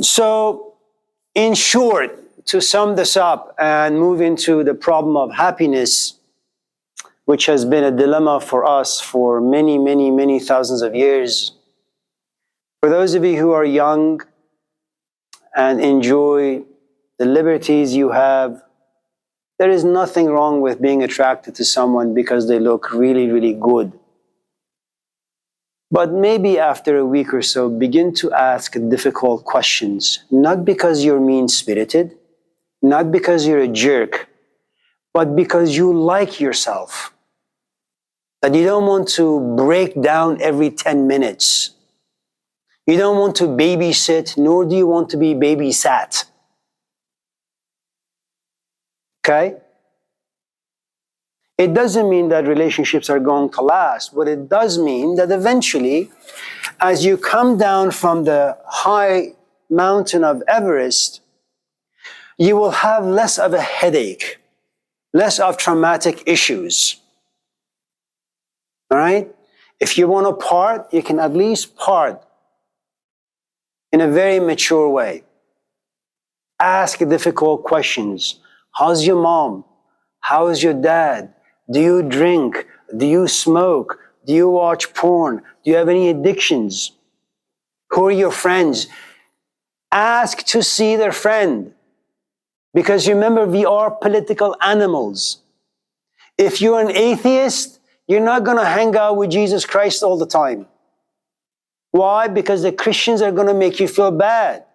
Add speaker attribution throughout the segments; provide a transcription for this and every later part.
Speaker 1: So, in short, to sum this up and move into the problem of happiness, which has been a dilemma for us for many, many, many thousands of years. For those of you who are young and enjoy the liberties you have, there is nothing wrong with being attracted to someone because they look really, really good. But maybe after a week or so, begin to ask difficult questions, not because you're mean-spirited, not because you're a jerk, but because you like yourself. That you don't want to break down every 10 minutes. You don't want to babysit, nor do you want to be babysat. Okay? It doesn't mean that relationships are going to last, but it does mean that eventually, as you come down from the high mountain of Everest, you will have less of a headache, less of traumatic issues. All right? If you want to part, you can at least part in a very mature way. Ask difficult questions. How's your mom? How is your dad? Do you drink? Do you smoke? Do you watch porn? Do you have any addictions? Who are your friends? Ask to see their friend. Because remember, we are political animals. If you're an atheist, you're not going to hang out with Jesus Christ all the time. Why? Because the Christians are going to make you feel bad.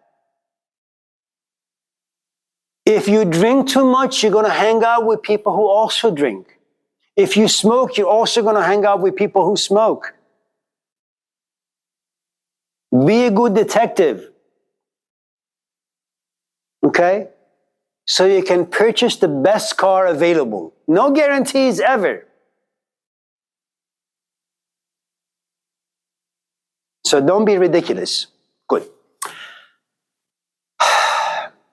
Speaker 1: If you drink too much, you're going to hang out with people who also drink. If you smoke, you're also going to hang out with people who smoke. Be a good detective. Okay? So you can purchase the best car available. No guarantees ever. So don't be ridiculous. Good.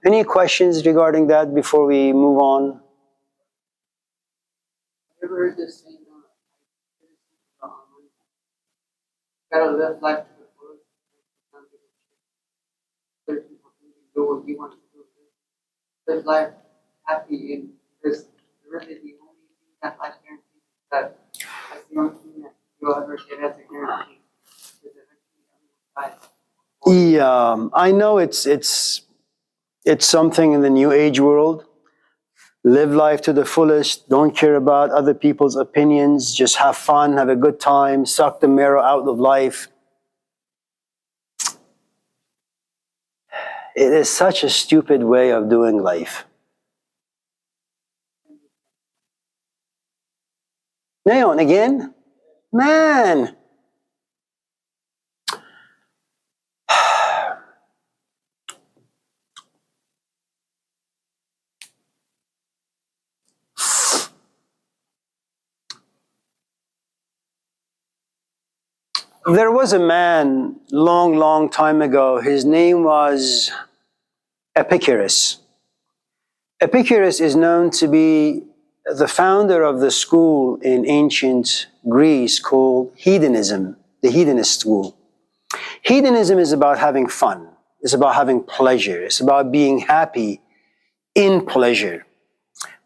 Speaker 1: Any questions regarding that before we move on?
Speaker 2: I've ever heard this saying, gotta live life to the fullest. Other people can do what you want to do. Live life happy, and because really the only thing that life guarantees is that that's the only thing that you'll ever get as a guarantee.
Speaker 1: Yeah, I know it's something in the New Age world. Live life to the fullest. Don't care about other people's opinions. Just have fun, have a good time, suck the marrow out of life. It is such a stupid way of doing life. Neon again? Man! There was a man long time ago. His name was Epicurus. Epicurus is known to be the founder of the school in ancient Greece called Hedonism, the hedonist school. Hedonism is about having fun. It's about having pleasure. It's about being happy in pleasure.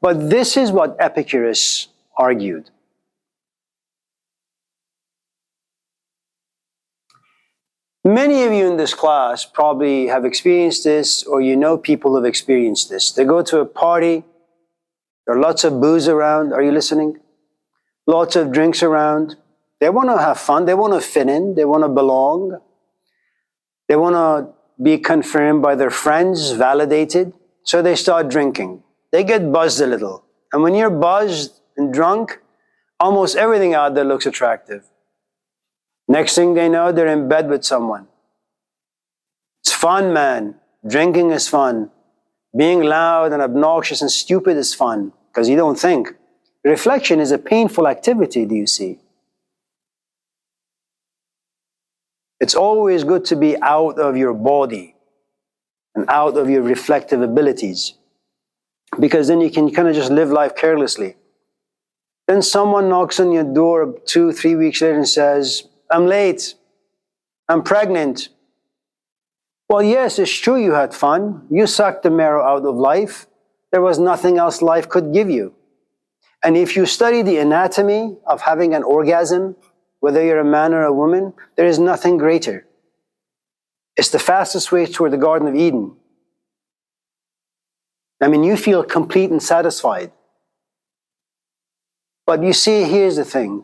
Speaker 1: But this is what Epicurus argued. Many of you in this class probably have experienced this, or you know people who have experienced this. They go to a party, there are lots of booze around. Are you listening? Lots of drinks around. They want to have fun. They want to fit in. They want to belong. They want to be confirmed by their friends, validated. So they start drinking. They get buzzed a little. And when you're buzzed and drunk, almost everything out there looks attractive. Next thing they know, they're in bed with someone. It's fun, man. Drinking is fun. Being loud and obnoxious and stupid is fun, because you don't think. Reflection is a painful activity, do you see? It's always good to be out of your body and out of your reflective abilities, because then you can kind of just live life carelessly. Then someone knocks on your door 2-3 weeks later and says, I'm late. I'm pregnant. Well, yes, it's true you had fun. You sucked the marrow out of life. There was nothing else life could give you. And if you study the anatomy of having an orgasm, whether you're a man or a woman, there is nothing greater. It's the fastest way toward the Garden of Eden. I mean, you feel complete and satisfied. But you see, here's the thing.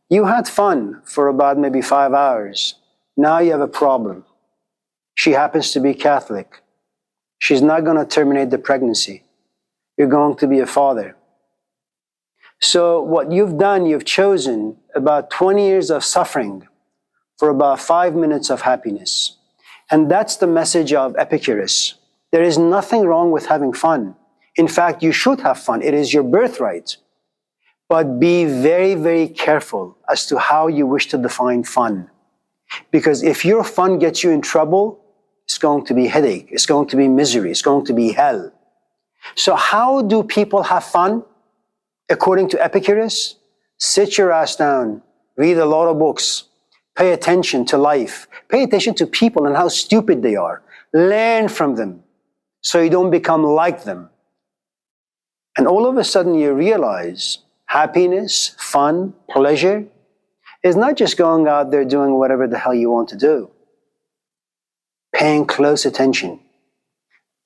Speaker 1: You had fun for about maybe 5 hours. Now you have a problem. She happens to be Catholic. She's not going to terminate the pregnancy. You're going to be a father. So what you've done, you've chosen about 20 years of suffering for about 5 minutes of happiness. And that's the message of Epicurus. There is nothing wrong with having fun. In fact, you should have fun. It is your birthright. But be very, very careful as to how you wish to define fun. Because if your fun gets you in trouble, it's going to be headache, it's going to be misery, it's going to be hell. So how do people have fun? According to Epicurus, sit your ass down, read a lot of books, pay attention to life, pay attention to people and how stupid they are. Learn from them so you don't become like them. And all of a sudden you realize happiness, fun, pleasure is not just going out there doing whatever the hell you want to do. Paying close attention.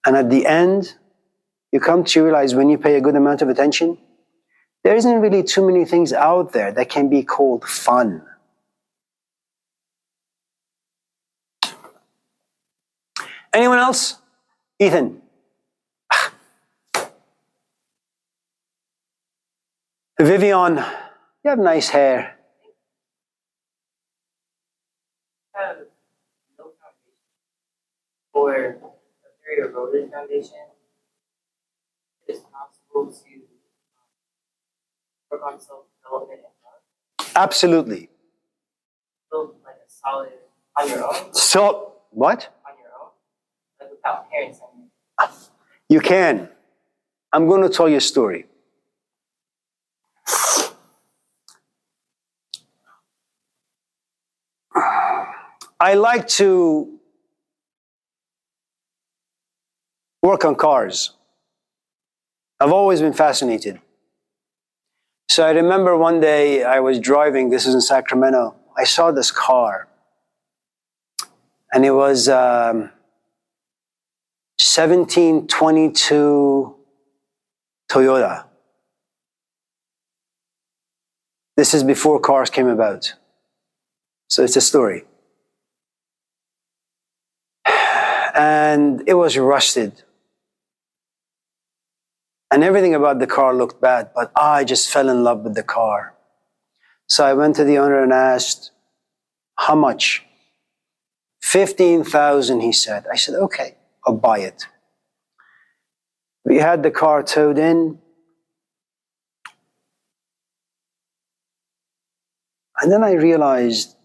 Speaker 1: And at the end, you come to realize when you pay a good amount of attention, there isn't really too many things out there that can be called fun. Anyone else? Ethan. Vivian, you have nice hair.
Speaker 3: Have no foundation or a very eroded foundation. It is possible to work on self-development and love.
Speaker 1: Absolutely.
Speaker 3: Build like a solid on your own.
Speaker 1: So, what?
Speaker 3: On your own, like without parents. I mean.
Speaker 1: You can. I'm going to tell you a story. I like to work on cars. I've always been fascinated. So I remember one day I was driving, this was in Sacramento, I saw this car. And it was 1722 Toyota. This is before cars came about. So it's a story. And it was rusted. And everything about the car looked bad, but I just fell in love with the car. So I went to the owner and asked, how much? 15,000, he said. I said, okay, I'll buy it. We had the car towed in. And then I realized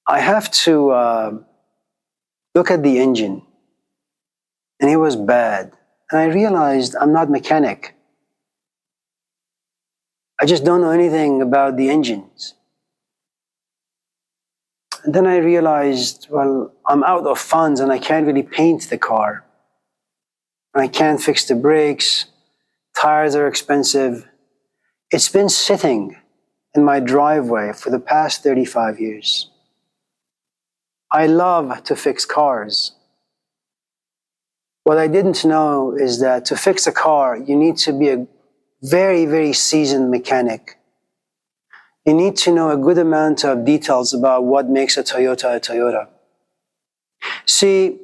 Speaker 1: I have to look at the engine. And it was bad. And I realized I'm not a mechanic. I just don't know anything about the engines. And then I realized, well, I'm out of funds and I can't really paint the car. I can't fix the brakes. Tires are expensive. It's been sitting in my driveway for the past 35 years. I love to fix cars. What I didn't know is that to fix a car, you need to be a very, very seasoned mechanic. You need to know a good amount of details about what makes a Toyota a Toyota. See,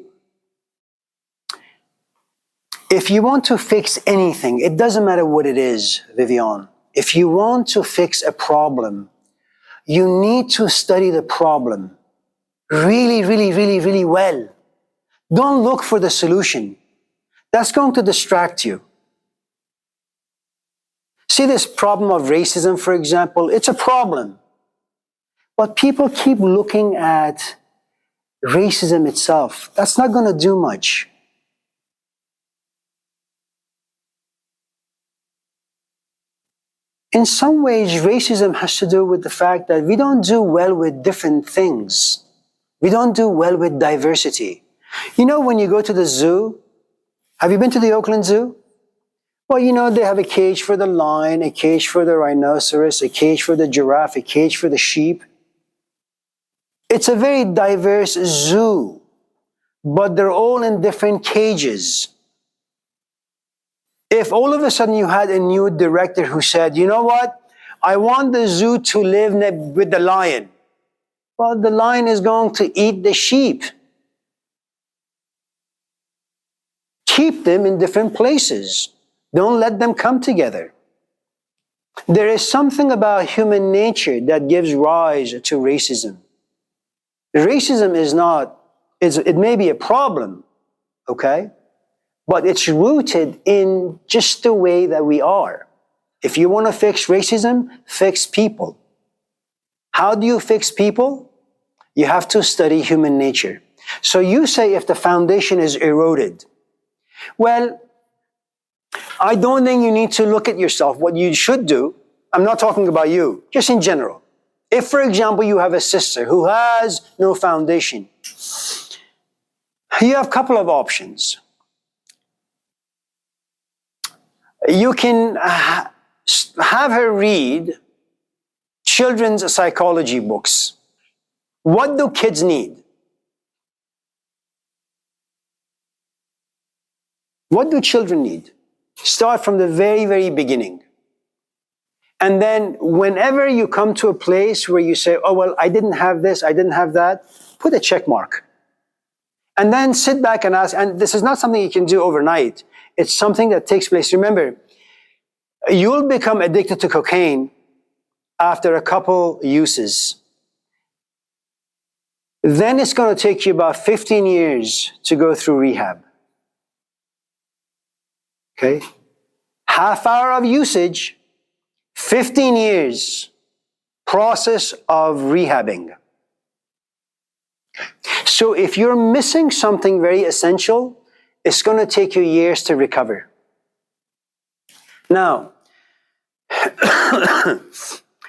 Speaker 1: if you want to fix anything, it doesn't matter what it is, Vivian. If you want to fix a problem, you need to study the problem really, really, really, really well. Don't look for the solution. That's going to distract you. See this problem of racism, for example? It's a problem. But people keep looking at racism itself. That's not going to do much. in some ways, racism has to do with the fact that we don't do well with different things. We don't do well with diversity. You know, when you go to the zoo, have you been to the Oakland Zoo? Well, you know, they have a cage for the lion, a cage for the rhinoceros, a cage for the giraffe, a cage for the sheep. It's a very diverse zoo, but they're all in different cages. If all of a sudden you had a new director who said, you know what, I want the zoo to live with the lion. Well, the lion is going to eat the sheep. Keep them in different places. Don't let them come together. There is something about human nature that gives rise to racism. Racism is not, it may be a problem, okay? But it's rooted in just the way that we are. If you want to fix racism, fix people. How do you fix people? You have to study human nature. So you say if the foundation is eroded, well, I don't think you need to look at yourself. What you should do, I'm not talking about you, just in general. If, for example, you have a sister who has no foundation, you have a couple of options. You can have her read children's psychology books. What do kids need? What do children need? Start from the very, very beginning. And then whenever you come to a place where you say, oh, well, I didn't have this, I didn't have that, put a check mark. And then sit back and ask, and this is not something you can do overnight. It's something that takes place. Remember, you'll become addicted to cocaine after a couple uses. Then it's going to take you about 15 years to go through rehab. Okay? Half hour of usage, 15 years process of rehabbing. So if you're missing something very essential, it's going to take you years to recover. Now,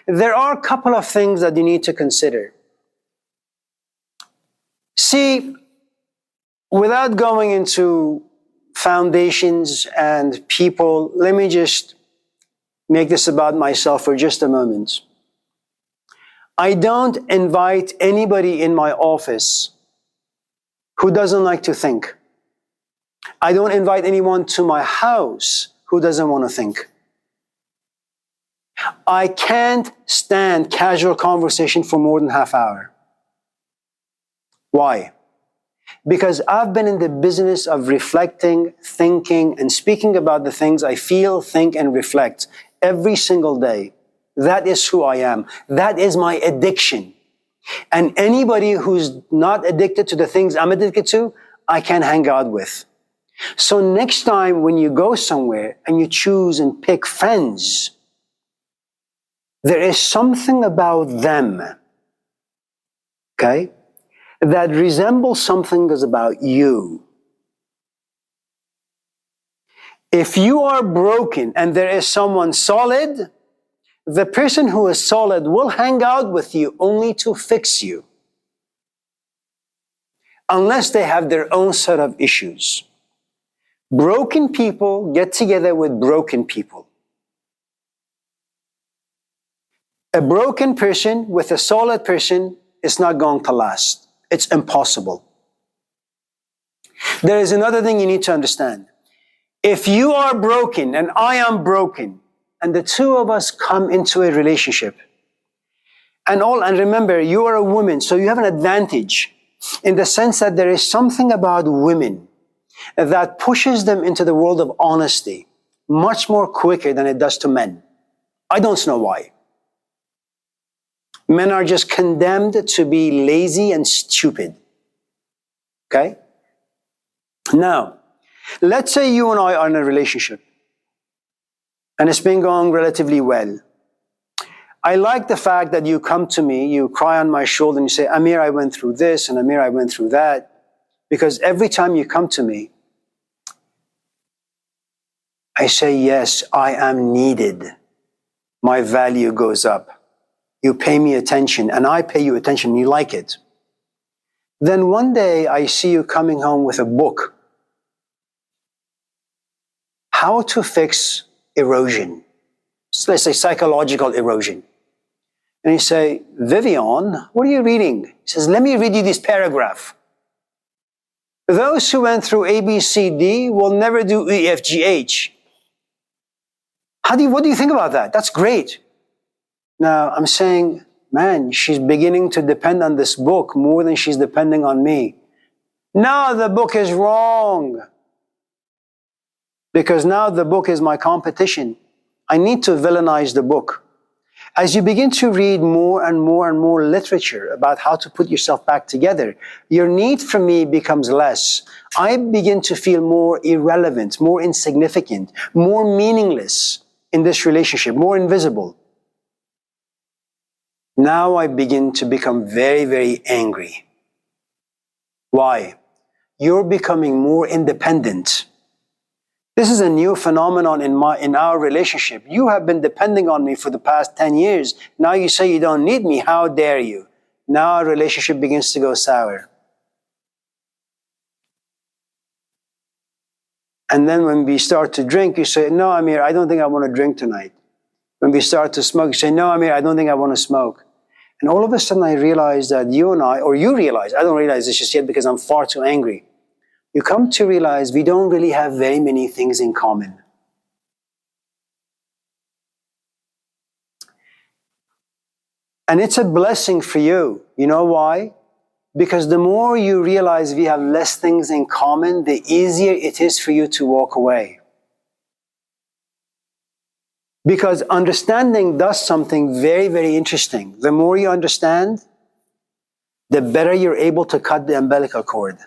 Speaker 1: there are a couple of things that you need to consider. See, without going into foundations and people, let me just make this about myself for just a moment. I don't invite anybody in my office who doesn't like to think. I don't invite anyone to my house who doesn't want to think. I can't stand casual conversation for more than half hour. Why? Because I've been in the business of reflecting, thinking, and speaking about the things I feel, think, and reflect every single day. That is who I am. That is my addiction. And anybody who's not addicted to the things I'm addicted to, I can't hang out with. So next time when you go somewhere and you choose and pick friends, there is something about them, okay, that resembles something that's about you. If you are broken and there is someone solid, the person who is solid will hang out with you only to fix you, unless they have their own set of issues. Broken people get together with broken people. A broken person with a solid person is not going to last. It's impossible. There is another thing you need to understand. If you are broken and I am broken, and the two of us come into a relationship, and remember, you are a woman, so you have an advantage in the sense that there is something about women that pushes them into the world of honesty much more quicker than it does to men. I don't know why. Men are just condemned to be lazy and stupid. Okay? Now, let's say you and I are in a relationship, and it's been going relatively well. I like the fact that you come to me, you cry on my shoulder, and you say, Amir, I went through this, and Amir, I went through that. Because every time you come to me, I say, yes, I am needed. my value goes up. You pay me attention and I pay you attention and you like it. Then one day I see you coming home with a book. How to fix erosion. So let's say psychological erosion. And you say, Vivian, what are you reading? He says, let me read you this paragraph. Those who went through A, B, C, D will never do E, F, G, H. What do you think about that? That's great. Now, I'm saying, man, she's beginning to depend on this book more than she's depending on me. Now the book is wrong. Because now the book is my competition. I need to villainize the book. As you begin to read more and more and more literature about how to put yourself back together, your need for me becomes less. I begin to feel more irrelevant, more insignificant, more meaningless in this relationship, more invisible. Now I begin to become very, very angry. Why? You're becoming more independent. This is a new phenomenon in our relationship. You have been depending on me for the past 10 years. Now you say you don't need me. How dare you? Now our relationship begins to go sour. And then when we start to drink, you say, no, Amir, I don't think I want to drink tonight. When we start to smoke, you say, no, Amir, I don't think I want to smoke. And all of a sudden I realize that you and I, or you realize, I don't realize this just yet because I'm far too angry. You come to realize we don't really have very many things in common. And it's a blessing for you. You know why? Because the more you realize we have less things in common, the easier it is for you to walk away. Because understanding does something very, very interesting. The more you understand, the better you're able to cut the umbilical cord.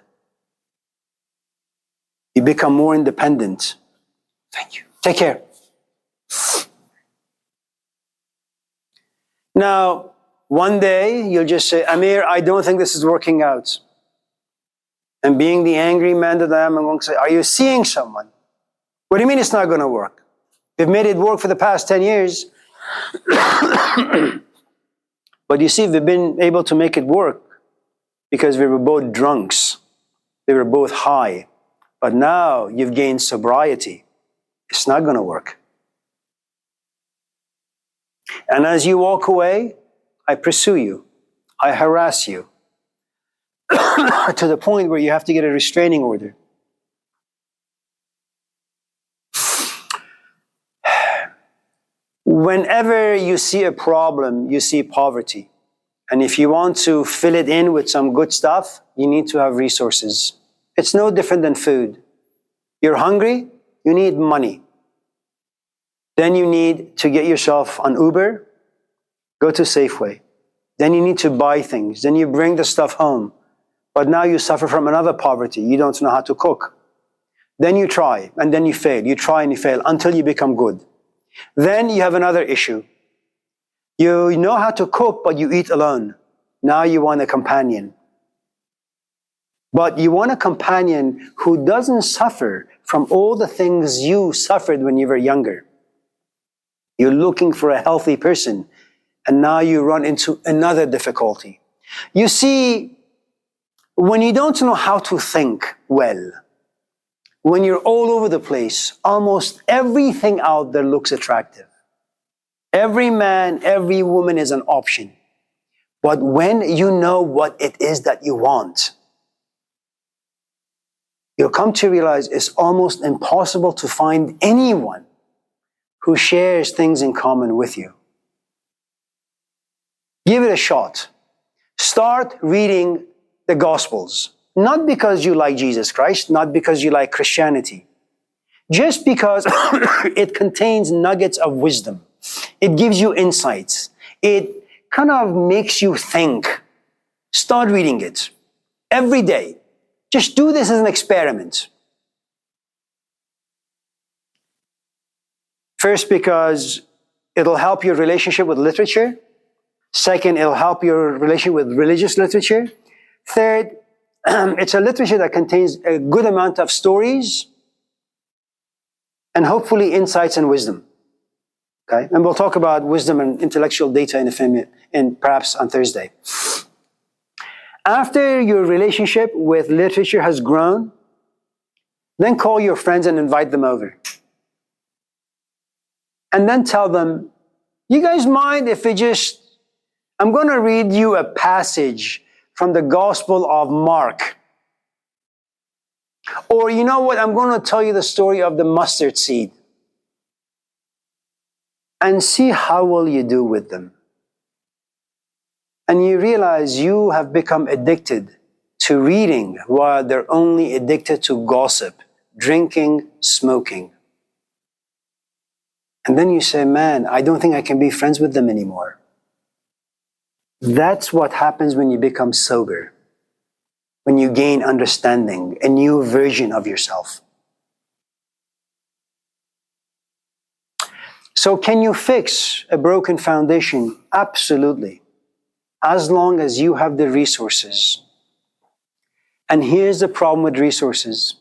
Speaker 1: You become more independent. Thank you. Take care. Now, one day you'll just say, Amir, I don't think this is working out. And being the angry man that I am, I'm going to say, are you seeing someone? What do you mean it's not going to work? We've made it work for the past 10 years. But you see, we've been able to make it work because we were both drunks. We were both high. But now you've gained sobriety. It's not going to work. And as you walk away, I pursue you. I harass you to the point where you have to get a restraining order. Whenever you see a problem, you see poverty. And if you want to fill it in with some good stuff, you need to have resources. It's no different than food. You're hungry, you need money. Then you need to get yourself on Uber, go to Safeway. Then you need to buy things. Then you bring the stuff home. But now you suffer from another poverty. You don't know how to cook. Then you try, and then you fail. You try and you fail until you become good. Then you have another issue. You know how to cook, but you eat alone. Now you want a companion. But you want a companion who doesn't suffer from all the things you suffered when you were younger. You're looking for a healthy person, and now you run into another difficulty. You see, when you don't know how to think well, when you're all over the place, almost everything out there looks attractive. Every man, every woman is an option. But when you know what it is that you want, you'll come to realize it's almost impossible to find anyone who shares things in common with you. Give it a shot. Start reading the Gospels. Not because you like Jesus Christ, not because you like Christianity. Just because it contains nuggets of wisdom. It gives you insights. It kind of makes you think. Start reading it every day. Just do this as an experiment. First, because it'll help your relationship with literature. Second, it'll help your relationship with religious literature. Third, it's a literature that contains a good amount of stories and hopefully insights and wisdom. Okay? And we'll talk about wisdom and intellectual data in a few minutes, and perhaps on Thursday. After your relationship with literature has grown, then call your friends and invite them over. And then tell them, you guys mind if I'm going to read you a passage from the Gospel of Mark. Or you know what, I'm going to tell you the story of the mustard seed. And see how will you do with them. And you realize you have become addicted to reading while they're only addicted to gossip, drinking, smoking. And then you say, man, I don't think I can be friends with them anymore. That's what happens when you become sober, when you gain understanding, a new version of yourself. So can you fix a broken foundation? Absolutely. As long as you have the resources. And here's the problem with resources.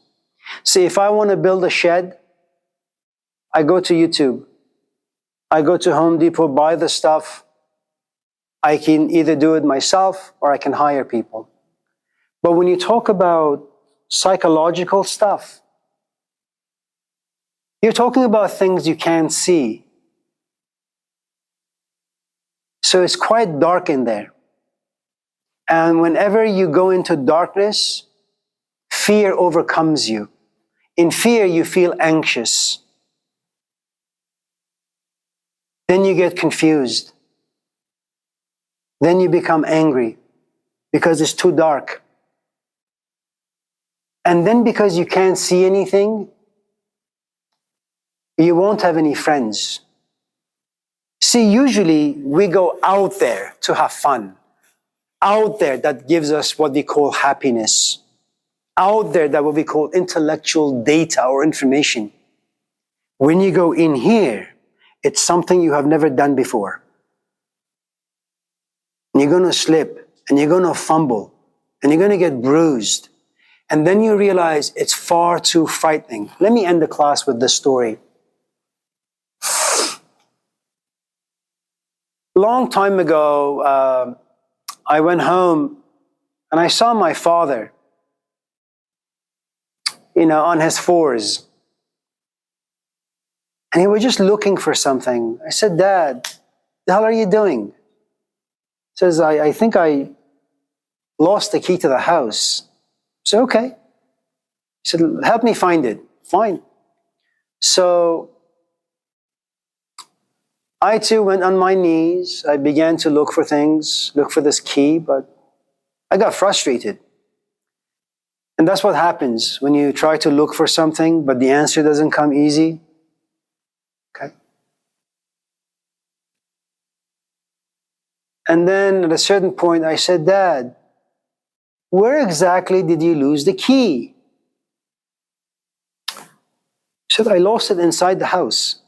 Speaker 1: See, if I want to build a shed, I go to YouTube. I go to Home Depot, buy the stuff. I can either do it myself or I can hire people. But when you talk about psychological stuff, you're talking about things you can't see. So it's quite dark in there. And whenever you go into darkness, fear overcomes you. In fear, you feel anxious. Then you get confused. Then you become angry because it's too dark. And then because you can't see anything, you won't have any friends. See, usually we go out there to have fun. Out there that gives us what we call happiness. Out there that what we call intellectual data or information. When you go in here, it's something you have never done before. And you're going to slip, and you're going to fumble, and you're going to get bruised. And then you realize it's far too frightening. Let me end the class with this story. Long time ago, I went home and I saw my father, on his fours. And he was just looking for something. I said, Dad, the hell are you doing? He says, I think I lost the key to the house. I said, okay. He said, help me find it. Fine. So I too went on my knees. I began to look for things, look for this key, but I got frustrated. And that's what happens when you try to look for something, but the answer doesn't come easy. Okay. And then at a certain point, I said, Dad, where exactly did you lose the key? He said, I lost it inside the house.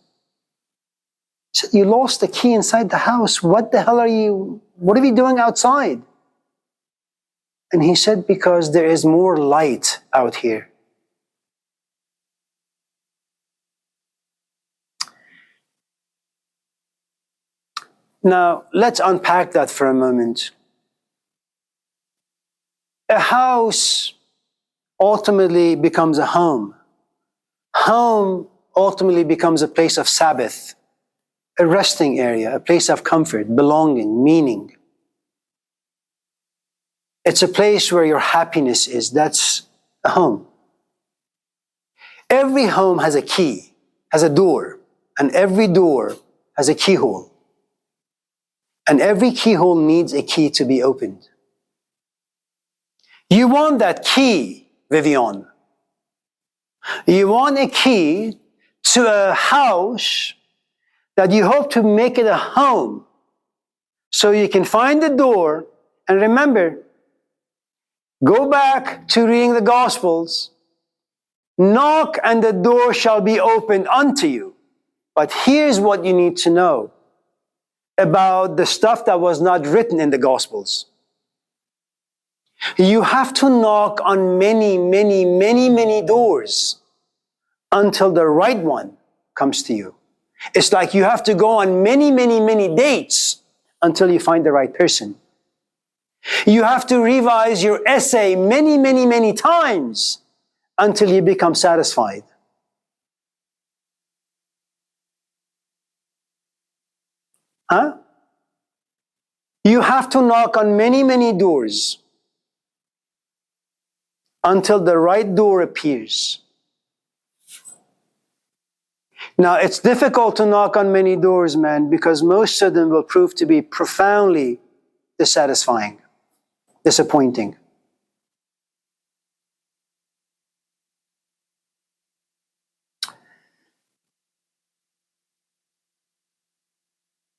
Speaker 1: He said, you lost the key inside the house. What are you doing outside? And he said, because there is more light out here. Now, let's unpack that for a moment. A house ultimately becomes a home. Home ultimately becomes a place of Sabbath, a resting area, a place of comfort, belonging, meaning. It's a place where your happiness is. That's a home. Every home has a key, has a door, and every door has a keyhole. And every keyhole needs a key to be opened. You want that key, Vivian. You want a key to a house that you hope to make it a home so you can find the door. And remember, go back to reading the Gospels. Knock and the door shall be opened unto you. But here's what you need to know about the stuff that was not written in the Gospels. You have to knock on many, many, many, many doors until the right one comes to you. It's like you have to go on many, many, many dates until you find the right person. You have to revise your essay many, many, many times until you become satisfied. Huh? You have to knock on many, many doors until the right door appears. Now, it's difficult to knock on many doors, man, because most of them will prove to be profoundly dissatisfying, disappointing.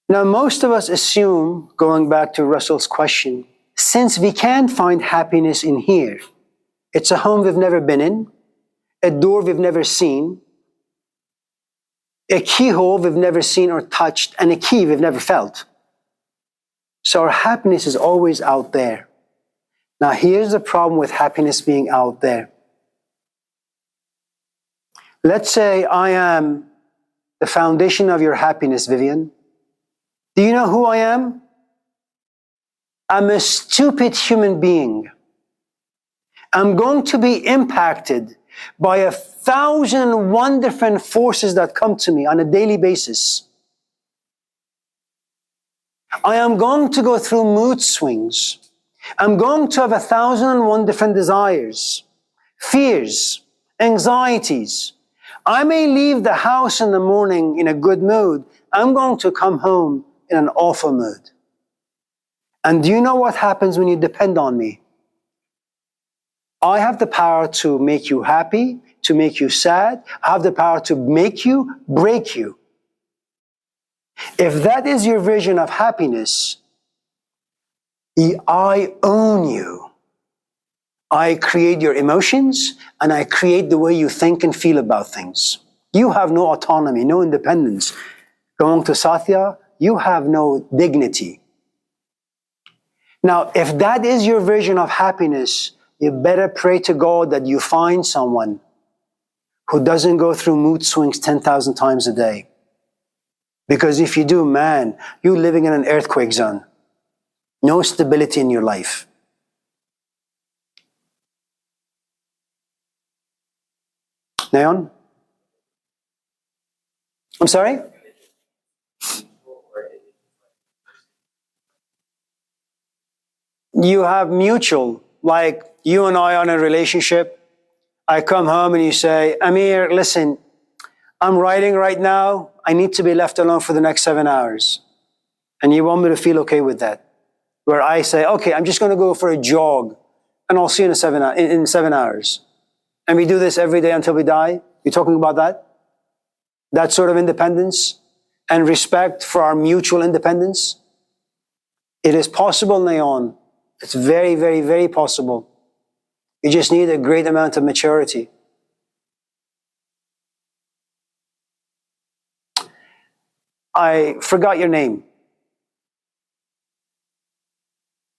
Speaker 1: Now, most of us assume, going back to Russell's question, since we can't find happiness in here, it's a home we've never been in, a door we've never seen, a keyhole we've never seen or touched, and a key we've never felt. So our happiness is always out there. Now, here's the problem with happiness being out there. Let's say I am the foundation of your happiness, Vivian. Do you know who I am? I'm a stupid human being. I'm going to be impacted by 1,001 different forces that come to me on a daily basis. I am going to go through mood swings. I'm going to have 1,001 different desires, fears, anxieties. I may leave the house in the morning in a good mood. I'm going to come home in an awful mood. And do you know what happens when you depend on me? I have the power to make you happy, to make you sad. I have the power to make you, break you. If that is your vision of happiness, I own you. I create your emotions, and I create the way you think and feel about things. You have no autonomy, no independence. Going to Satya, you have no dignity. Now, if that is your vision of happiness, you better pray to God that you find someone who doesn't go through mood swings 10,000 times a day. Because if you do, man, you're living in an earthquake zone. No stability in your life. Nayon? I'm sorry? You have mutual, like you and I are in a relationship. I come home and you say, Amir, listen, I'm writing right now. I need to be left alone for the next 7 hours. And you want me to feel okay with that. Where I say, okay, I'm just going to go for a jog and I'll see you in 7 hours. And we do this every day until we die. You're talking about that? That sort of independence and respect for our mutual independence? It is possible, Nayon. It's very, very, very possible. You just need a great amount of maturity. I forgot your name.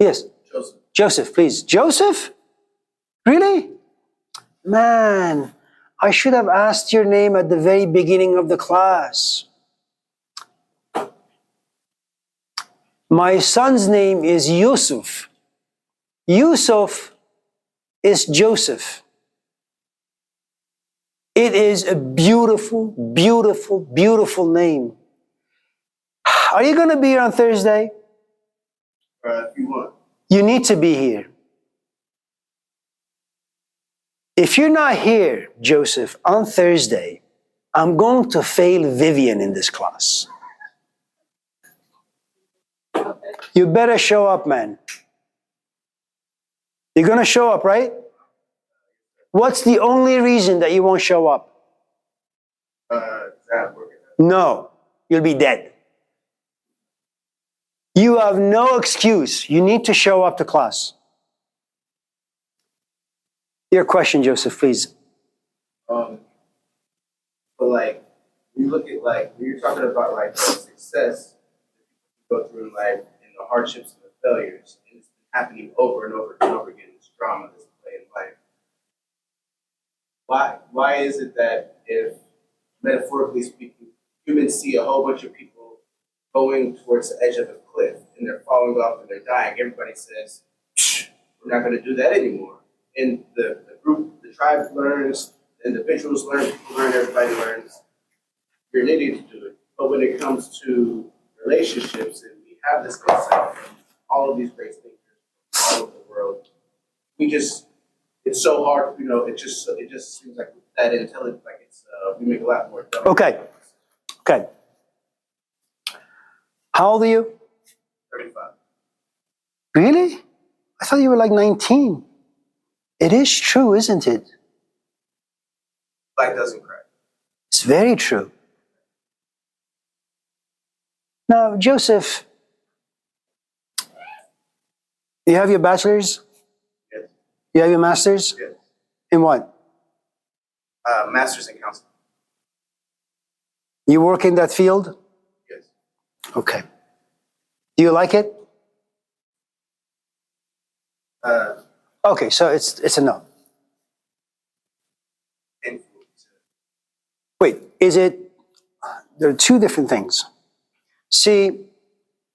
Speaker 1: Yes?
Speaker 4: Joseph.
Speaker 1: Joseph, please. Joseph? Really? Man, I should have asked your name at the very beginning of the class. My son's name is Yusuf. Yusuf is Joseph. It is a beautiful, beautiful, beautiful name. Are you going to be here on Thursday?
Speaker 4: If you want.
Speaker 1: You need to be here. If you're not here, Joseph, on Thursday, I'm going to fail Vivian in this class. You better show up, man. You're going to show up, right? What's the only reason that you won't show up? No, you'll be dead. You have no excuse. You need to show up to class. Your question, Joseph, please.
Speaker 4: But like, you look at like, when you're talking about like the success that people go through in life and the hardships and the failures, and it's been happening over and over and over again, this drama that's playing in life. Why is it that if, metaphorically speaking, humans see a whole bunch of people going towards the edge of a cliff and they're falling off and they're dying, everybody says, "Shh, we're not going to do that anymore." And the group, the tribe learns, the individuals learn, people learn, everybody learns. You're an idiot to do it. But when it comes to relationships, and we have this insight from all of these great thinkers all over the world, it's so hard, it just seems like that intelligent, like we make a lot more dumb.
Speaker 1: Okay. How old are you?
Speaker 4: 35.
Speaker 1: Really? I thought you were like 19. It is true, isn't it?
Speaker 4: Black doesn't crack.
Speaker 1: It's very true. Now, Joseph, you have your bachelor's?
Speaker 4: Yes.
Speaker 1: You have your master's?
Speaker 4: Yes.
Speaker 1: In what?
Speaker 4: Master's in counseling.
Speaker 1: You work in that field?
Speaker 4: Yes.
Speaker 1: Okay. Do you like it? Okay, so it's a no. Wait, there are two different things. See,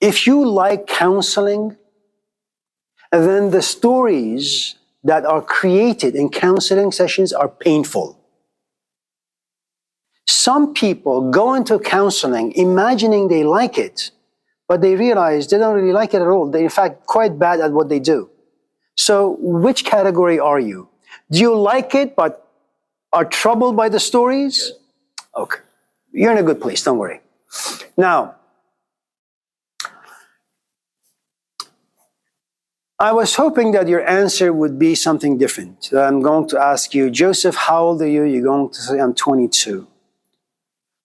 Speaker 1: if you like counseling, then the stories that are created in counseling sessions are painful. Some people go into counseling imagining they like it, but they realize they don't really like it at all. They're in fact quite bad at what they do. So which category are you? Do you like it but are troubled by the stories? Okay. You're in a good place, don't worry. Now, I was hoping that your answer would be something different. I'm going to ask you, Joseph, how old are you? You're going to say, I'm 22.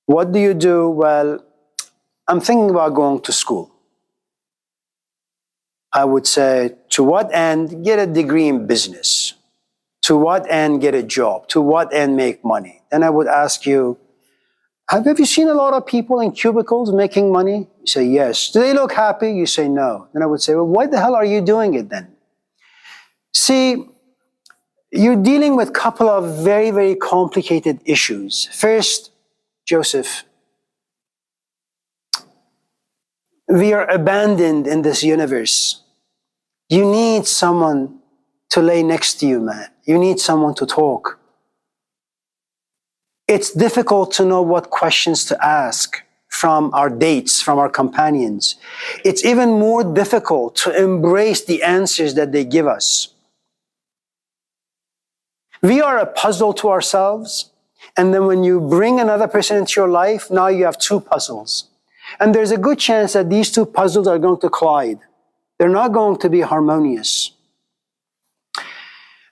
Speaker 1: What do you do? Well, I'm thinking about going to school. I would say, to what end? Get a degree in business. To what end? Get a job. To what end? Make money. Then I would ask you, have you seen a lot of people in cubicles making money? You say, yes. Do they look happy? You say, no. Then I would say, well, why the hell are you doing it then? See, you're dealing with a couple of very, very complicated issues. First, Joseph, we are abandoned in this universe. You need someone to lay next to you, man. You need someone to talk. It's difficult to know what questions to ask from our dates, from our companions. It's even more difficult to embrace the answers that they give us. We are a puzzle to ourselves, and then when you bring another person into your life, now you have two puzzles. And there's a good chance that these two puzzles are going to collide. They're not going to be harmonious.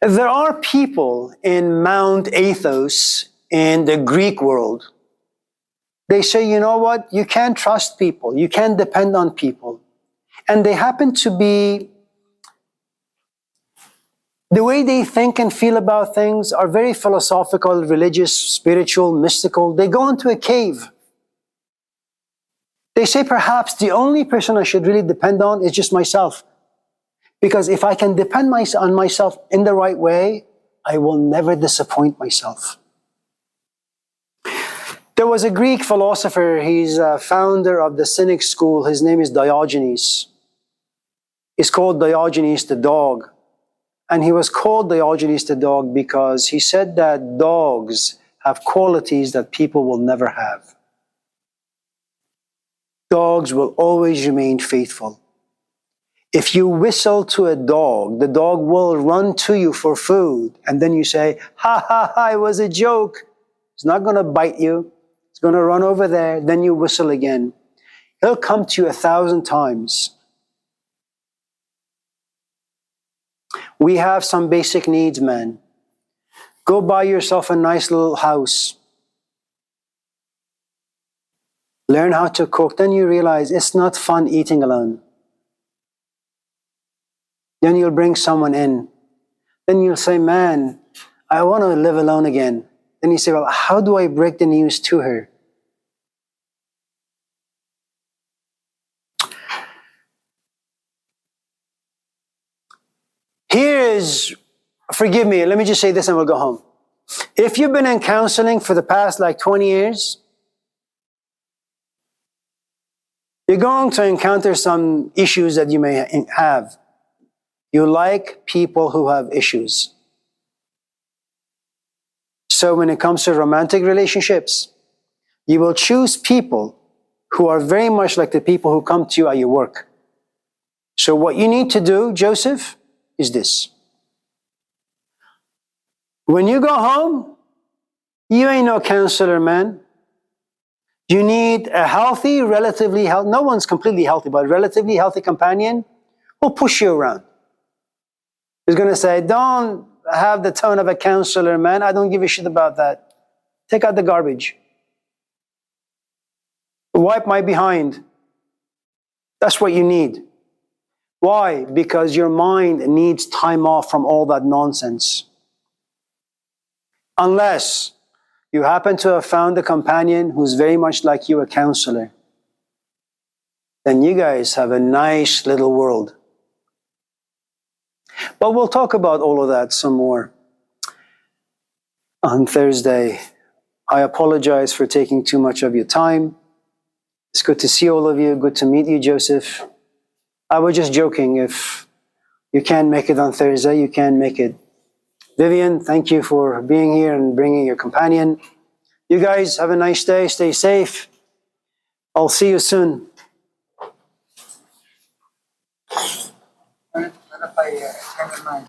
Speaker 1: There are people in Mount Athos in the Greek world. They say, you know what? You can't trust people. You can't depend on people. And they happen to be, the way they think and feel about things are very philosophical, religious, spiritual, mystical. They go into a cave. They say, perhaps the only person I should really depend on is just myself. Because if I can depend on myself in the right way, I will never disappoint myself. There was a Greek philosopher, he's a founder of the Cynic school. His name is Diogenes. He's called Diogenes the dog. And he was called Diogenes the dog because he said that dogs have qualities that people will never have. Dogs will always remain faithful. If you whistle to a dog, the dog will run to you for food. And then you say, ha ha ha, it was a joke. It's not going to bite you. It's going to run over there. Then you whistle again. He'll come to you 1,000 times. We have some basic needs, man. Go buy yourself a nice little house. Learn how to cook. Then you realize it's not fun eating alone. Then you'll bring someone in. Then you'll say, man, I want to live alone again. Then you say, well, how do I break the news to her? Here is, forgive me, let me just say this and we'll go home. If you've been in counseling for the past 20 years, You're going to encounter some issues that you may have. You like people who have issues. So when it comes to romantic relationships, you will choose people who are very much like the people who come to you at your work. So what you need to do, Joseph, is this. When you go home, you ain't no counselor, man. You need a healthy, relatively healthy, no one's completely healthy, but a relatively healthy companion who'll push you around. He's going to say, don't have the tone of a counselor, man. I don't give a shit about that. Take out the garbage. Wipe my behind. That's what you need. Why? Because your mind needs time off from all that nonsense. Unless you happen to have found a companion who's very much like you, a counselor, then you guys have a nice little world. But we'll talk about all of that some more on Thursday. I apologize for taking too much of your time. It's good to see all of you. Good to meet you, Joseph. I was just joking. If you can't make it on Thursday, you can make it. Vivian, thank you for being here and bringing your companion. You guys have a nice day. Stay safe. I'll see you soon.
Speaker 2: Ano pa,